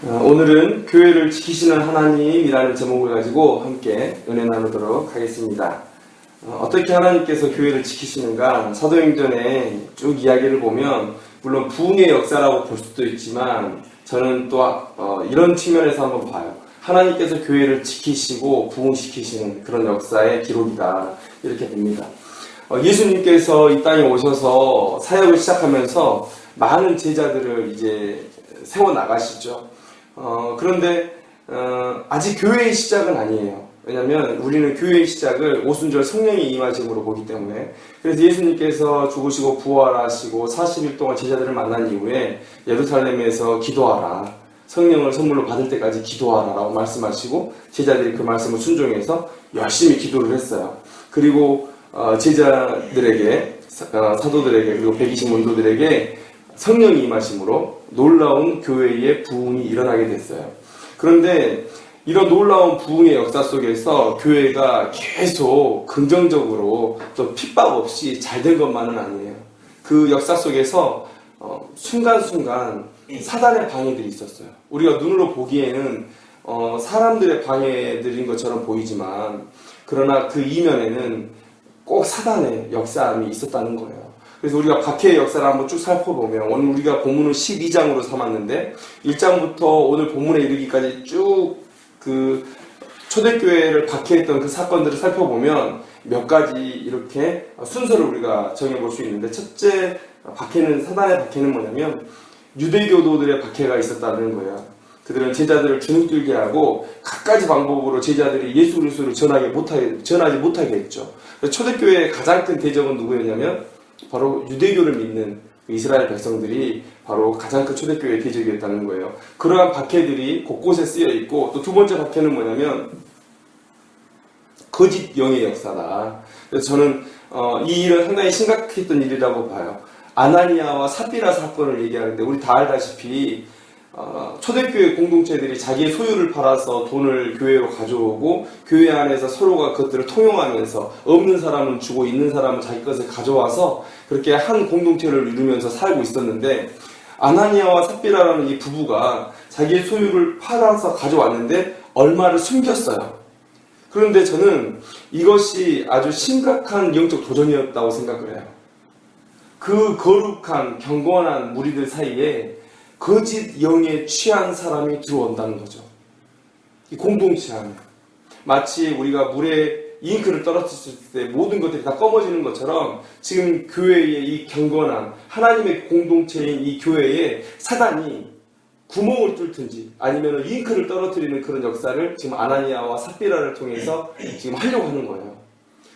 오늘은 교회를 지키시는 하나님이라는 제목을 가지고 함께 은혜 나누도록 하겠습니다. 어떻게 하나님께서 교회를 지키시는가? 사도행전에 쭉 이야기를 보면 물론 부흥의 역사라고 볼 수도 있지만 저는 또 이런 측면에서 한번 봐요. 하나님께서 교회를 지키시고 부흥시키시는 그런 역사의 기록이다, 이렇게 봅니다. 예수님께서 이 땅에 오셔서 사역을 시작하면서 많은 제자들을 이제 세워나가시죠. 그런데 아직 교회의 시작은 아니에요. 왜냐하면 우리는 교회의 시작을 오순절 성령의 임하심으로 보기 때문에. 그래서 예수님께서 죽으시고 부활하시고 40일 동안 제자들을 만난 이후에 예루살렘에서 기도하라, 성령을 선물로 받을 때까지 기도하라 라고 말씀하시고 제자들이 그 말씀을 순종해서 열심히 기도를 했어요. 그리고 제자들에게, 사도들에게, 그리고 120 門徒들에게 성령이 임하심으로 놀라운 교회의 부흥이 일어나게 됐어요. 그런데 이런 놀라운 부흥의 역사 속에서 교회가 계속 긍정적으로 또 핍박 없이 잘 된 것만은 아니에요. 그 역사 속에서 순간순간 사단의 방해들이 있었어요. 우리가 눈으로 보기에는 사람들의 방해들인 것처럼 보이지만 그러나 그 이면에는 꼭 사단의 역사함이 있었다는 거예요. 그래서 우리가 박해의 역사를 한번 쭉 살펴보면 오늘 우리가 본문을 12장으로 삼았는데 1장부터 오늘 본문에 이르기까지 쭉 그 초대교회를 박해했던 그 사건들을 살펴보면 몇 가지 이렇게 순서를 우리가 정해볼 수 있는데, 첫째 박해는, 사단의 박해는 뭐냐면 유대교도들의 박해가 있었다는 거예요. 그들은 제자들을 주눅들게 하고 갖가지 방법으로 제자들이 예수 그리스도를 전하지 못하게 했죠. 초대교회의 가장 큰 대적은 누구였냐면 바로 유대교를 믿는 이스라엘 백성들이 바로 가장 큰 초대교회의 대적이었다는 거예요. 그러한 박해들이 곳곳에 쓰여 있고, 또 두 번째 박해는 뭐냐면 거짓 영의 역사다. 그래서 저는 이 일은 상당히 심각했던 일이라고 봐요. 아나니아와 삽비라 사건을 얘기하는데 우리 다 알다시피 초대교회 공동체들이 자기의 소유를 팔아서 돈을 교회로 가져오고 교회 안에서 서로가 그것들을 통용하면서 없는 사람은 주고 있는 사람은 자기 것을 가져와서 그렇게 한 공동체를 이루면서 살고 있었는데, 아나니아와 삽비라라는 이 부부가 자기의 소유를 팔아서 가져왔는데 얼마를 숨겼어요. 그런데 저는 이것이 아주 심각한 영적 도전이었다고 생각을 해요. 그 거룩한 경건한 무리들 사이에 거짓 영에 취한 사람이 들어온다는 거죠. 이 공동체 안에. 마치 우리가 물에 잉크를 떨어뜨렸을 때 모든 것들이 다 검어지는 것처럼 지금 교회의 이 경건한 하나님의 공동체인 이 교회에 사단이 구멍을 뚫든지 아니면 잉크를 떨어뜨리는 그런 역사를 지금 아나니아와 삽비라를 통해서 지금 하려고 하는 거예요.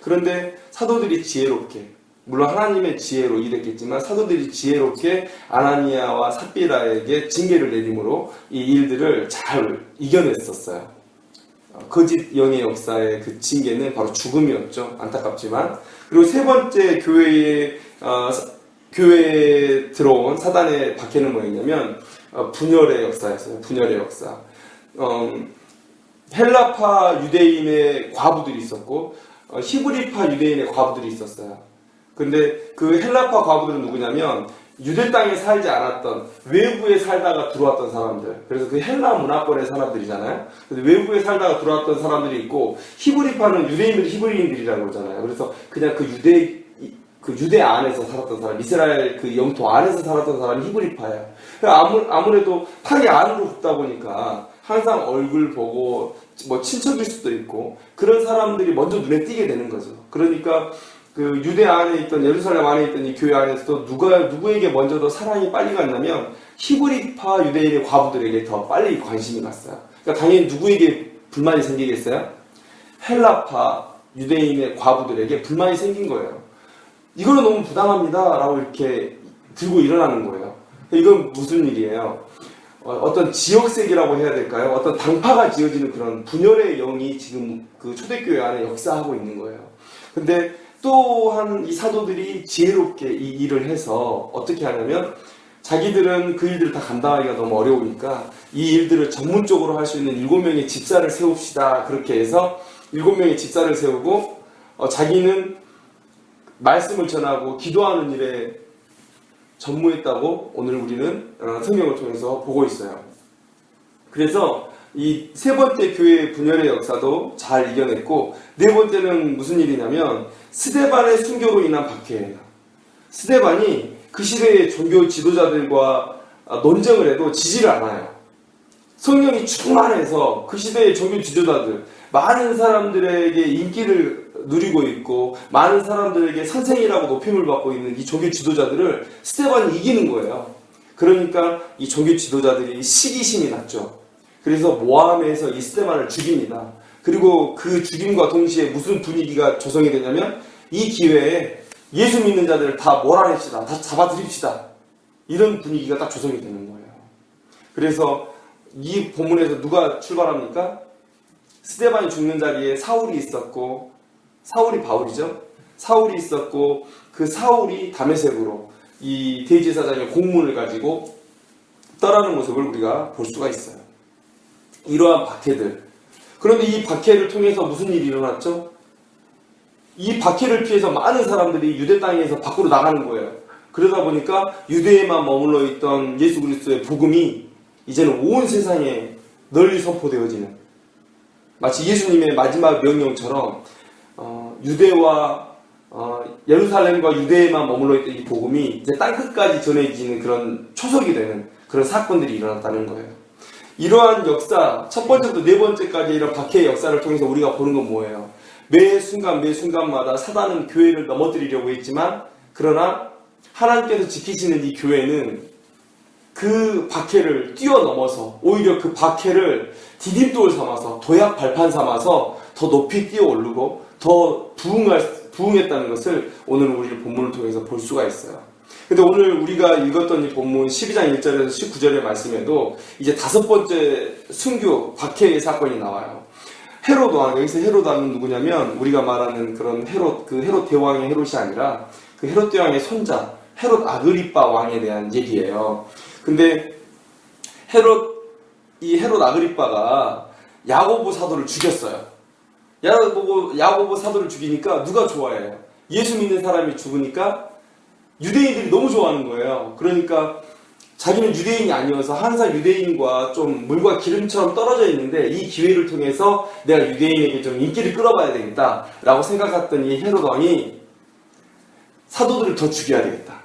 그런데 사도들이 지혜롭게, 물론 하나님의 지혜로 일했겠지만 사도들이 지혜롭게 아나니아와 삽비라에게 징계를 내림으로 이 일들을 잘 이겨냈었어요. 거짓 영의 역사의 그 징계는 바로 죽음이었죠. 안타깝지만. 그리고 세 번째 교회에 들어온 사단의 박해는 뭐였냐면 분열의 역사였어요. 분열의 역사. 헬라파 유대인의 과부들이 있었고 히브리파 유대인의 과부들이 있었어요. 근데 그 헬라파 과부들은 누구냐면 유대 땅에 살지 않았던 외부에 살다가 들어왔던 사람들. 그래서 그 헬라 문화권의 사람들이잖아요. 근데 외부에 살다가 들어왔던 사람들이 있고, 히브리파는 유대인들이 히브리인들이라고 그러잖아요. 그래서 그냥 그 유대 안에서 살았던 사람, 이스라엘 그 영토 안에서 살았던 사람이 히브리파예요. 아무래도 파리 안으로 붙다 보니까 항상 얼굴 보고 뭐 친척일 수도 있고 그런 사람들이 먼저 눈에 띄게 되는 거죠. 그러니까 그 유대 안에 있던, 예루살렘 안에 있던 이 교회 안에서도 누구에게 먼저 더 사랑이 빨리 갔냐면 히브리파 유대인의 과부들에게 더 빨리 관심이 갔어요. 그러니까 당연히 누구에게 불만이 생기겠어요? 헬라파 유대인의 과부들에게 불만이 생긴 거예요. 이거는 너무 부당합니다 라고 이렇게 들고 일어나는 거예요. 이건 무슨 일이에요? 어떤 지역색이라고 해야 될까요? 어떤 당파가 지어지는 그런 분열의 영이 지금 그 초대교회 안에 역사하고 있는 거예요. 근데 또한 이 사도들이 지혜롭게 이 일을 해서 어떻게 하냐면 자기들은 그 일들을 다 감당하기가 너무 어려우니까 이 일들을 전문적으로 할 수 있는 7명의 집사를 세웁시다. 그렇게 해서 7명의 집사를 세우고 자기는 말씀을 전하고 기도하는 일에 전무했다고 오늘 우리는 성경을 통해서 보고 있어요. 그래서 이 세 번째 교회 분열의 역사도 잘 이겨냈고, 네 번째는 무슨 일이냐면 스데반의 순교로 인한 박해예요. 스데반이 그 시대의 종교 지도자들과 논쟁을 해도 지지를 않아요. 성령이 충만해서 그 시대의 종교 지도자들, 많은 사람들에게 인기를 누리고 있고 많은 사람들에게 선생이라고 높임을 받고 있는 이 종교 지도자들을 스데반이 이기는 거예요. 그러니까 이 종교 지도자들이 시기심이 났죠. 그래서 모함에서 이 스데반을 죽입니다. 그리고 그 죽임과 동시에 무슨 분위기가 조성이 되냐면 이 기회에 예수 믿는 자들을 다 몰아냅시다. 다 잡아드립시다. 이런 분위기가 딱 조성이 되는 거예요. 그래서 이 본문에서 누가 출발합니까? 스데반이 죽는 자리에 사울이 있었고, 사울이 바울이죠. 사울이 있었고 그 사울이 다메섹으로 이 대제사장의 공문을 가지고 떠나는 모습을 우리가 볼 수가 있어요. 이러한 박해들. 그런데 이 박해를 통해서 무슨 일이 일어났죠? 이 박해를 피해서 많은 사람들이 유대 땅에서 밖으로 나가는 거예요. 그러다 보니까 유대에만 머물러 있던 예수 그리스도의 복음이 이제는 온 세상에 널리 선포되어지는, 마치 예수님의 마지막 명령처럼 유대와 예루살렘과 유대에만 머물러 있던 이 복음이 이제 땅끝까지 전해지는 그런 초석이 되는 그런 사건들이 일어났다는 거예요. 이러한 역사, 첫 번째부터 네 번째까지 이런 박해의 역사를 통해서 우리가 보는 건 뭐예요? 매 순간마다 사단은 교회를 넘어뜨리려고 했지만, 그러나 하나님께서 지키시는 이 교회는 그 박해를 뛰어넘어서 오히려 그 박해를 디딤돌 삼아서, 도약 발판 삼아서 더 높이 뛰어오르고 더 부흥했다는 것을 오늘 우리 본문을 통해서 볼 수가 있어요. 근데 오늘 우리가 읽었던 이 본문 12장 1절에서 19절의 말씀에도 이제 다섯 번째 순교 박해의 사건이 나와요. 헤롯 왕, 여기서 헤롯 왕은 누구냐면 우리가 말하는 그런 헤롯, 그 헤롯 대왕의 헤롯이 아니라 그 헤롯 대왕의 손자 헤롯 아그리빠 왕에 대한 얘기예요. 근데 이 헤롯 아그리빠가 야고보 사도를 죽였어요. 야고보 사도를 죽이니까 누가 좋아해요? 예수 믿는 사람이 죽으니까 유대인들이 너무 좋아하는 거예요. 그러니까 자기는 유대인이 아니어서 항상 유대인과 좀 물과 기름처럼 떨어져 있는데 이 기회를 통해서 내가 유대인에게 좀 인기를 끌어봐야 되겠다 라고 생각했던 이 헤롯 왕이 사도들을 더 죽여야 되겠다.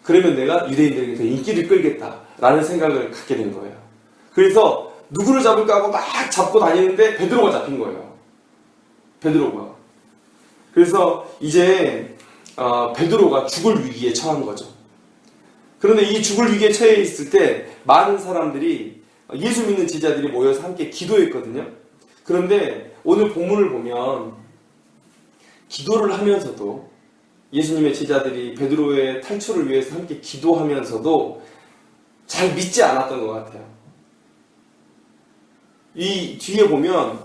그러면 내가 유대인들에게 더 인기를 끌겠다 라는 생각을 갖게 된 거예요. 그래서 누구를 잡을까 하고 막 잡고 다니는데 베드로가 잡힌 거예요. 베드로가. 그래서 이제 베드로가 죽을 위기에 처한 거죠. 그런데 이 죽을 위기에 처해 있을 때 많은 사람들이, 예수 믿는 제자들이 모여서 함께 기도했거든요. 그런데 오늘 본문을 보면 기도를 하면서도, 예수님의 제자들이 베드로의 탈출을 위해서 함께 기도하면서도 잘 믿지 않았던 것 같아요. 이 뒤에 보면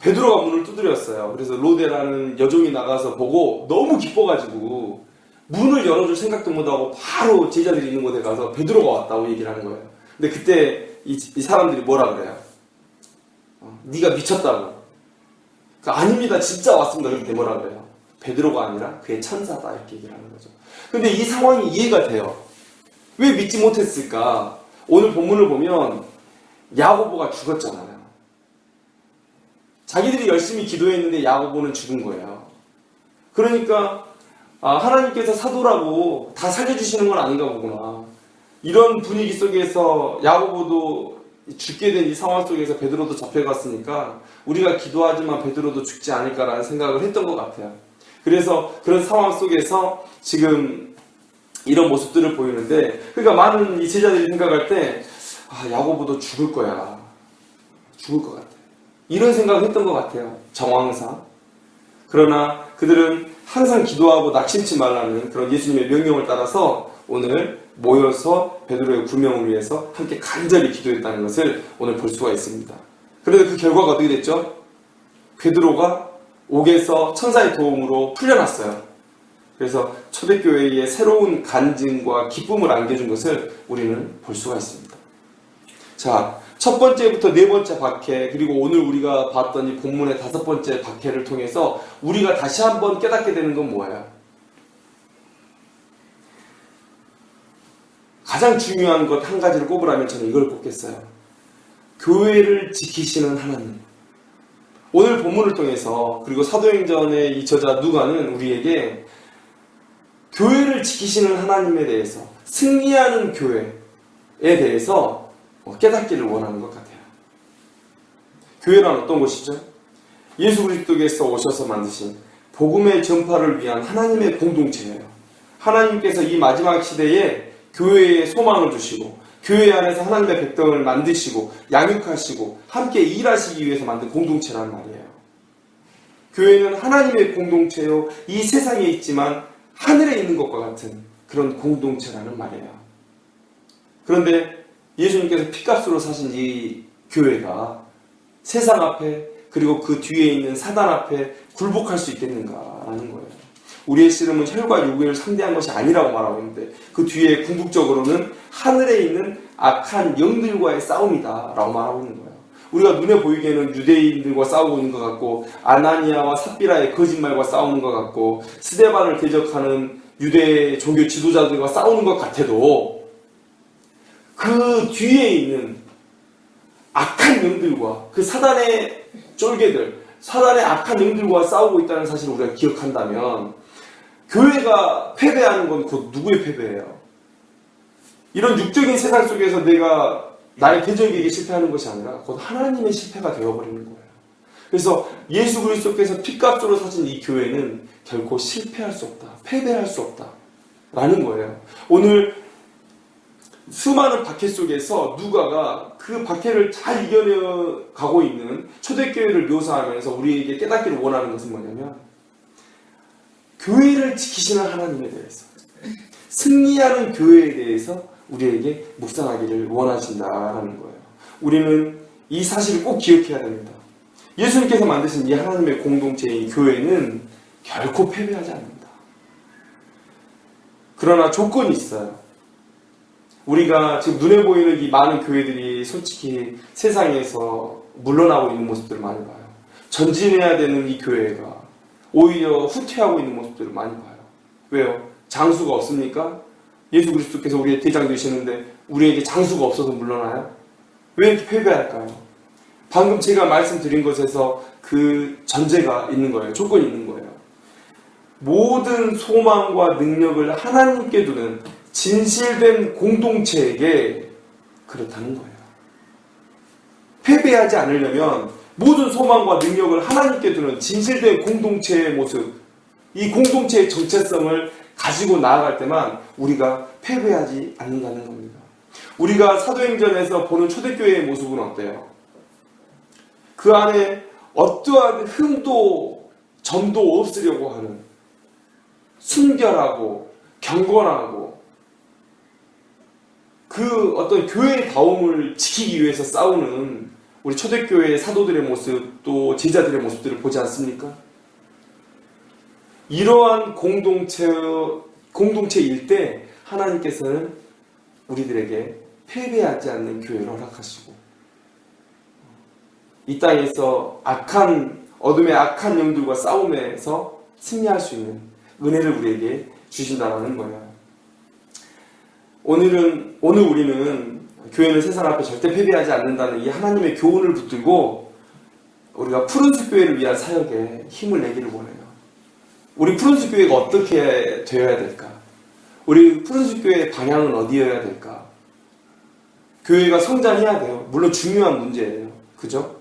베드로가 문을 두드렸어요. 그래서 로데라는 여종이 나가서 보고 너무 기뻐가지고 문을 열어줄 생각도 못하고 바로 제자들이 있는 곳에 가서 베드로가 왔다고 얘기를 하는 거예요. 근데 그때 이 사람들이 뭐라 그래요? 네가 미쳤다고. 아닙니다. 진짜 왔습니다. 그때 뭐라 그래요? 베드로가 아니라 그의 천사다. 이렇게 얘기를 하는 거죠. 근데 이 상황이 이해가 돼요. 왜 믿지 못했을까? 오늘 본문을 보면 야고보가 죽었잖아요. 자기들이 열심히 기도했는데 야고보는 죽은 거예요. 그러니까 하나님께서 사도라고 다 살려주시는 건 아닌가 보구나. 이런 분위기 속에서 야고보도 죽게 된 이 상황 속에서 베드로도 잡혀갔으니까 우리가 기도하지만 베드로도 죽지 않을까라는 생각을 했던 것 같아요. 그래서 그런 상황 속에서 지금 이런 모습들을 보이는데, 그러니까 많은 이 제자들이 생각할 때 야고보도 죽을 거야. 죽을 것 같아. 이런 생각을 했던 것 같아요. 정황상. 그러나 그들은 항상 기도하고 낙심치 말라는 그런 예수님의 명령을 따라서 오늘 모여서 베드로의 구명을 위해서 함께 간절히 기도했다는 것을 오늘 볼 수가 있습니다. 그런데 그 결과가 어떻게 됐죠? 베드로가 옥에서 천사의 도움으로 풀려났어요. 그래서 초대교회의 새로운 간증과 기쁨을 안겨준 것을 우리는 볼 수가 있습니다. 자, 첫 번째부터 네 번째 박해, 그리고 오늘 우리가 봤던 이 본문의 다섯 번째 박해를 통해서 우리가 다시 한번 깨닫게 되는 건 뭐예요? 가장 중요한 것 한 가지를 꼽으라면 저는 이걸 꼽겠어요. 교회를 지키시는 하나님. 오늘 본문을 통해서 그리고 사도행전의 이 저자 누가는 우리에게 교회를 지키시는 하나님에 대해서, 승리하는 교회에 대해서 깨닫기를 원하는 것 같아요. 교회란 어떤 곳이죠? 예수 그리스도께서 오셔서 만드신 복음의 전파를 위한 하나님의 공동체예요. 하나님께서 이 마지막 시대에 교회에 소망을 주시고 교회 안에서 하나님의 백성을 만드시고 양육하시고 함께 일하시기 위해서 만든 공동체란 말이에요. 교회는 하나님의 공동체요, 이 세상에 있지만 하늘에 있는 것과 같은 그런 공동체라는 말이에요. 그런데 예수님께서 피값으로 사신 이 교회가 세상 앞에 그리고 그 뒤에 있는 사단 앞에 굴복할 수 있겠는가라는 거예요. 우리의 씨름은 혈과 육을 상대한 것이 아니라고 말하고 있는데 그 뒤에 궁극적으로는 하늘에 있는 악한 영들과의 싸움이다 라고 말하고 있는 거예요. 우리가 눈에 보이기에는 유대인들과 싸우고 있는 것 같고 아나니아와 삽비라의 거짓말과 싸우는 것 같고 스데반을 대적하는 유대 종교 지도자들과 싸우는 것 같아도 그 뒤에 있는 악한 영들과 그 사단의 쫄개들, 사단의 악한 영들과 싸우고 있다는 사실을 우리가 기억한다면 교회가 패배하는 건 곧 누구의 패배예요? 이런 육적인 세상 속에서 내가 나의 대적에게 실패하는 것이 아니라 곧 하나님의 실패가 되어버리는 거예요. 그래서 예수 그리스도께서 피값으로 사신 이 교회는 결코 실패할 수 없다, 패배할 수 없다 라는 거예요. 오늘 수많은 박해 속에서 누가가 그 박해를 잘 이겨내가고 있는 초대교회를 묘사하면서 우리에게 깨닫기를 원하는 것은 뭐냐면 교회를 지키시는 하나님에 대해서, 승리하는 교회에 대해서 우리에게 묵상하기를 원하신다라는 거예요. 우리는 이 사실을 꼭 기억해야 됩니다. 예수님께서 만드신 이 하나님의 공동체인 교회는 결코 패배하지 않는다. 그러나 조건이 있어요. 우리가 지금 눈에 보이는 이 많은 교회들이 솔직히 세상에서 물러나고 있는 모습들을 많이 봐요. 전진해야 되는 이 교회가 오히려 후퇴하고 있는 모습들을 많이 봐요. 왜요? 장수가 없습니까? 예수 그리스도께서 우리의 대장 되시는데 우리에게 장수가 없어서 물러나요? 왜 이렇게 패배할까요? 방금 제가 말씀드린 것에서 그 전제가 있는 거예요. 조건이 있는 거예요. 모든 소망과 능력을 하나님께 두는 진실된 공동체에게 그렇다는 거예요. 패배하지 않으려면 모든 소망과 능력을 하나님께 두는 진실된 공동체의 모습, 이 공동체의 정체성을 가지고 나아갈 때만 우리가 패배하지 않는다는 겁니다. 우리가 사도행전에서 보는 초대교회의 모습은 어때요? 그 안에 어떠한 흠도 점도 없으려고 하는 순결하고 경건하고 그 어떤 교회의 다움을 지키기 위해서 싸우는 우리 초대교회의 사도들의 모습, 또 제자들의 모습들을 보지 않습니까? 이러한 공동체일 때 하나님께서는 우리들에게 패배하지 않는 교회를 허락하시고 이 땅에서 어둠의 악한 영들과 싸움에서 승리할 수 있는 은혜를 우리에게 주신다는 거예요. 오늘 우리는 교회는 세상 앞에 절대 패배하지 않는다는 이 하나님의 교훈을 붙들고 우리가 푸른숲 교회를 위한 사역에 힘을 내기를 원해요. 우리 푸른숲 교회가 어떻게 되어야 될까? 우리 푸른숲 교회의 방향은 어디여야 될까? 교회가 성장해야 돼요. 물론 중요한 문제예요. 그죠?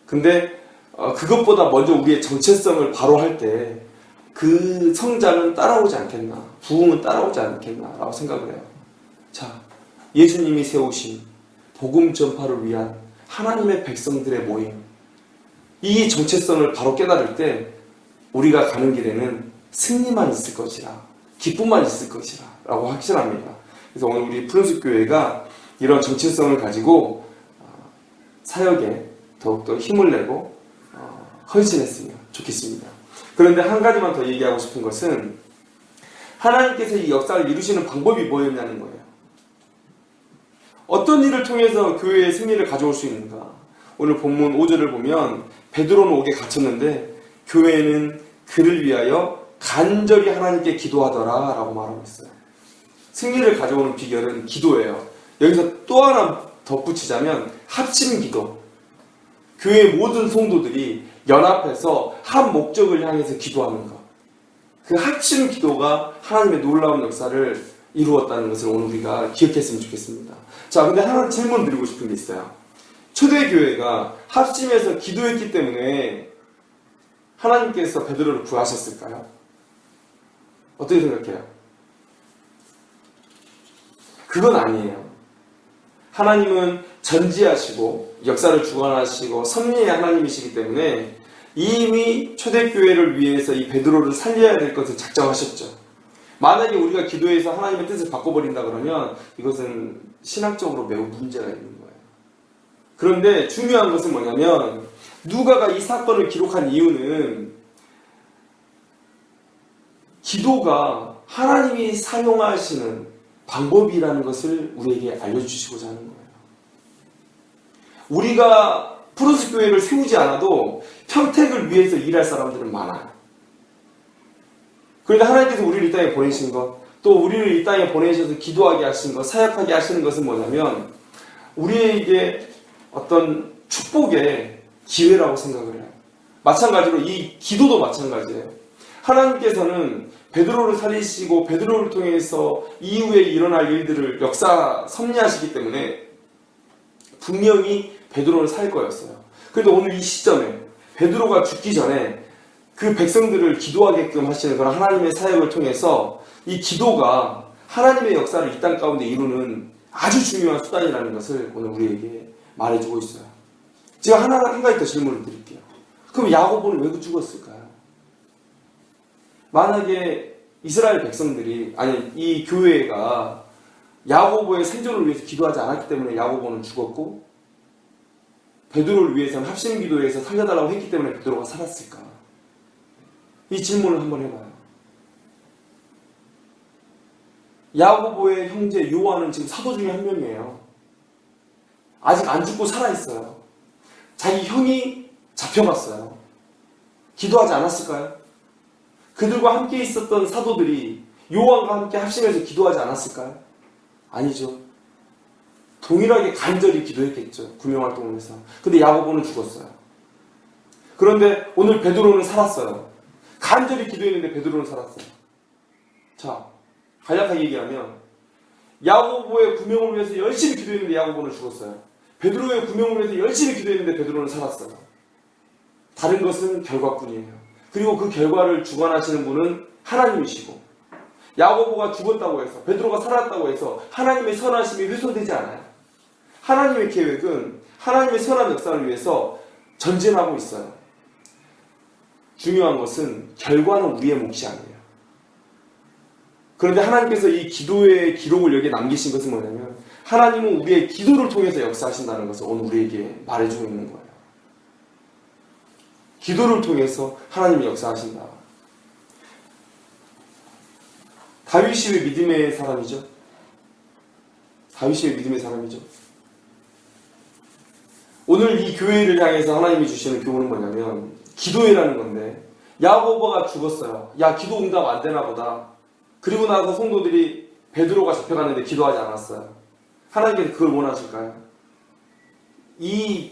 근데 그것보다 먼저 우리의 정체성을 바로 할 때 그 성장은 따라오지 않겠나, 부흥은 따라오지 않겠나 라고 생각을 해요. 자, 예수님이 세우신 복음 전파를 위한 하나님의 백성들의 모임, 이 정체성을 바로 깨달을 때 우리가 가는 길에는 승리만 있을 것이라, 기쁨만 있을 것이라 라고 확신합니다. 그래서 오늘 우리 푸른숲 교회가 이런 정체성을 가지고 사역에 더욱더 힘을 내고 헌신했으면 좋겠습니다. 그런데 한 가지만 더 얘기하고 싶은 것은 하나님께서 이 역사를 이루시는 방법이 뭐였냐는 거예요. 어떤 일을 통해서 교회의 승리를 가져올 수 있는가? 오늘 본문 5절을 보면 베드로는 옥에 갇혔는데 교회는 그를 위하여 간절히 하나님께 기도하더라 라고 말하고 있어요. 승리를 가져오는 비결은 기도예요. 여기서 또 하나 덧붙이자면 합심 기도. 교회 모든 성도들이 연합해서 한 목적을 향해서 기도하는 것. 그 합심 기도가 하나님의 놀라운 역사를 이루었다는 것을 오늘 우리가 기억했으면 좋겠습니다. 자, 근데 하나 질문 드리고 싶은 게 있어요. 초대교회가 합심해서 기도했기 때문에 하나님께서 베드로를 구하셨을까요? 어떻게 생각해요? 그건 아니에요. 하나님은 전지하시고 역사를 주관하시고 섭리의 하나님이시기 때문에 이미 초대교회를 위해서 이 베드로를 살려야 될 것을 작정하셨죠. 만약에 우리가 기도해서 하나님의 뜻을 바꿔버린다 그러면 이것은 신학적으로 매우 문제가 있는 거예요. 그런데 중요한 것은 뭐냐면 누가가 이 사건을 기록한 이유는 기도가 하나님이 사용하시는 방법이라는 것을 우리에게 알려주시고자 하는 거예요. 우리가 프로스 교회를 세우지 않아도 평택을 위해서 일할 사람들은 많아요. 그런데 하나님께서 우리를 이 땅에 보내신 것, 또 우리를 이 땅에 보내셔서 기도하게 하신 것, 사역하게 하시는 것은 뭐냐면 우리에게 어떤 축복의 기회라고 생각을 해요. 마찬가지로 이 기도도 마찬가지예요. 하나님께서는 베드로를 살리시고 베드로를 통해서 이후에 일어날 일들을 역사 섭리하시기 때문에 분명히 베드로를 살 거였어요. 그런데 오늘 이 시점에 베드로가 죽기 전에 그 백성들을 기도하게끔 하시는 그런 하나님의 사역을 통해서 이 기도가 하나님의 역사를 이 땅 가운데 이루는 아주 중요한 수단이라는 것을 오늘 우리에게 말해주고 있어요. 제가 한 가지 더 질문을 드릴게요. 그럼 야고보는 왜 죽었을까요? 만약에 이스라엘 백성들이, 아니 이 교회가 야고보의 생존을 위해서 기도하지 않았기 때문에 야고보는 죽었고 베드로를 위해서는 합심기도에서 살려달라고 했기 때문에 베드로가 살았을까? 이 질문을 한번 해봐요. 야고보의 형제 요한은 지금 사도 중에 한 명이에요. 아직 안 죽고 살아있어요. 자기 형이 잡혀갔어요. 기도하지 않았을까요? 그들과 함께 있었던 사도들이 요한과 함께 합심해서 기도하지 않았을까요? 아니죠. 동일하게 간절히 기도했겠죠. 구명활동을 해서. 근데 야고보는 죽었어요. 그런데 오늘 베드로는 살았어요. 간절히 기도했는데 베드로는 살았어요. 자, 간략하게 얘기하면 야고보의 구명을 위해서 열심히 기도했는데 야고보는 죽었어요. 베드로의 구명을 위해서 열심히 기도했는데 베드로는 살았어요. 다른 것은 결과뿐이에요. 그리고 그 결과를 주관하시는 분은 하나님이시고 야고보가 죽었다고 해서 베드로가 살았다고 해서 하나님의 선하심이 훼손되지 않아요. 하나님의 계획은 하나님의 선한 역사를 위해서 전진하고 있어요. 중요한 것은 결과는 우리의 몫이 아니에요. 그런데 하나님께서 이 기도의 기록을 여기에 남기신 것은 뭐냐면 하나님은 우리의 기도를 통해서 역사하신다는 것을 오늘 우리에게 말해주고 있는 거예요. 기도를 통해서 하나님이 역사하신다. 다윗이 왜 믿음의 사람이죠? 다윗이 왜 믿음의 사람이죠? 오늘 이 교회를 향해서 하나님이 주시는 교훈은 뭐냐면 기도회라는 건데 야고보가 죽었어요. 야, 기도 응답 안 되나 보다. 그리고 나서 성도들이 베드로가 잡혀갔는데 기도하지 않았어요. 하나님께서 그걸 원하실까요? 이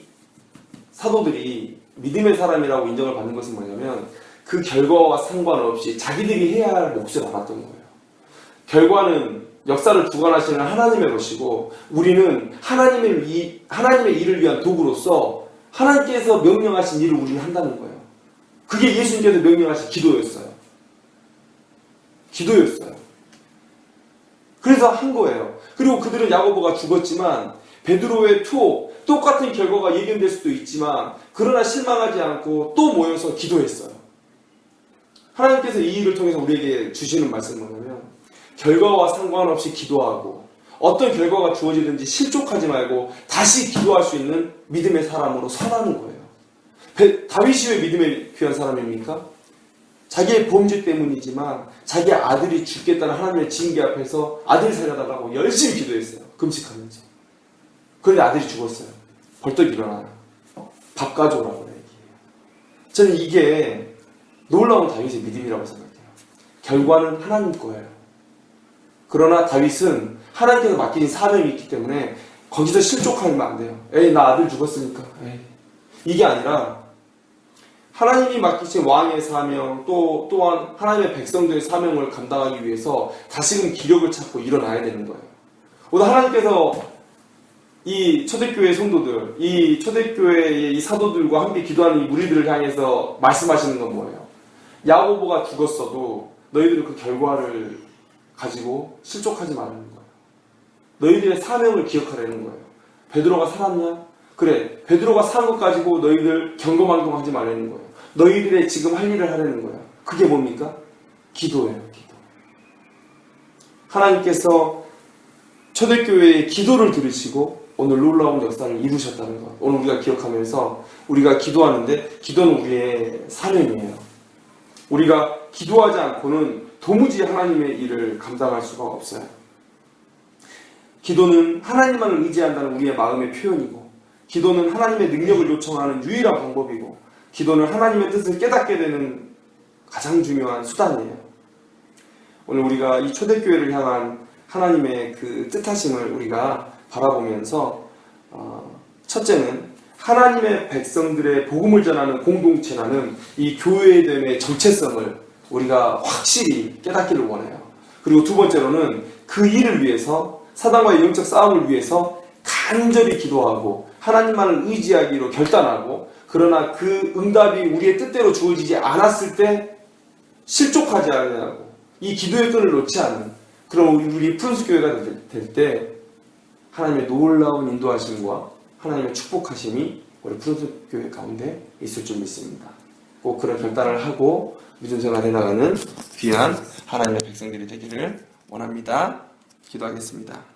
사도들이 믿음의 사람이라고 인정을 받는 것은 뭐냐면 그 결과와 상관없이 자기들이 해야 할 몫을 알았던 거예요. 결과는 역사를 주관하시는 하나님의 것이고 우리는 하나님의 일을 위한 도구로서 하나님께서 명령하신 일을 우리는 한다는 거예요. 그게 예수님께서 명령하신 기도였어요. 기도였어요. 그래서 한 거예요. 그리고 그들은 야고보가 죽었지만 베드로의 똑같은 결과가 예견될 수도 있지만 그러나 실망하지 않고 또 모여서 기도했어요. 하나님께서 이 일을 통해서 우리에게 주시는 말씀은 뭐냐면 결과와 상관없이 기도하고 어떤 결과가 주어지든지 실족하지 말고 다시 기도할 수 있는 믿음의 사람으로 서라는 거예요. 다윗이 왜 믿음의 귀한 사람입니까? 자기의 범죄 때문이지만 자기 아들이 죽겠다는 하나님의 징계 앞에서 아들 살려달라고 열심히 기도했어요. 금식하면서. 그런데 아들이 죽었어요. 벌떡 일어나요. 밥 가져오라고 얘기해요. 저는 이게 놀라운 다윗의 믿음이라고 생각해요. 결과는 하나님 거예요. 그러나 다윗은 하나님께서 맡기신 사명이 있기 때문에 거기서 실족하면 안 돼요. 에이, 나 아들 죽었으니까. 에이. 이게 아니라 하나님이 맡기신 왕의 사명, 또한 하나님의 백성들의 사명을 감당하기 위해서 다시금 기력을 찾고 일어나야 되는 거예요. 오늘 하나님께서 이 초대교회 성도들, 이 초대교회의 이 사도들과 함께 기도하는 이 무리들을 향해서 말씀하시는 건 뭐예요? 야고보가 죽었어도 너희들은 그 결과를 가지고 실족하지 말라는 거예요. 너희들의 사명을 기억하라는 거예요. 베드로가 살았냐? 그래, 베드로가 산 것 가지고 너희들 경거망동하지 말라는 거예요. 너희들의 지금 할 일을 하라는 거예요. 그게 뭡니까? 기도예요. 기도. 하나님께서 초대교회의 기도를 들으시고 오늘 놀라운 역사를 이루셨다는 것. 오늘 우리가 기억하면서 우리가 기도하는데 기도는 우리의 사명이에요. 우리가 기도하지 않고는 도무지 하나님의 일을 감당할 수가 없어요. 기도는 하나님만을 의지한다는 우리의 마음의 표현이고, 기도는 하나님의 능력을 요청하는 유일한 방법이고, 기도는 하나님의 뜻을 깨닫게 되는 가장 중요한 수단이에요. 오늘 우리가 이 초대교회를 향한 하나님의 그 뜻하심을 우리가 바라보면서 첫째는 하나님의 백성들의 복음을 전하는 공동체라는 이 교회됨의 정체성을 우리가 확실히 깨닫기를 원해요. 그리고 두 번째로는 그 일을 위해서, 사단과의 영적 싸움을 위해서 간절히 기도하고 하나님만을 의지하기로 결단하고, 그러나 그 응답이 우리의 뜻대로 주어지지 않았을 때 실족하지 않냐고, 이 기도의 끈을 놓지 않는, 그럼 우리 푸른숲교회가 될 때 하나님의 놀라운 인도하심과 하나님의 축복하심이 우리 푸른숲교회 가운데 있을 줄 믿습니다. 꼭 그런 결단을 하고 믿음 생활해 나가는 귀한 하나님의 백성들이 되기를 원합니다. 기도하겠습니다.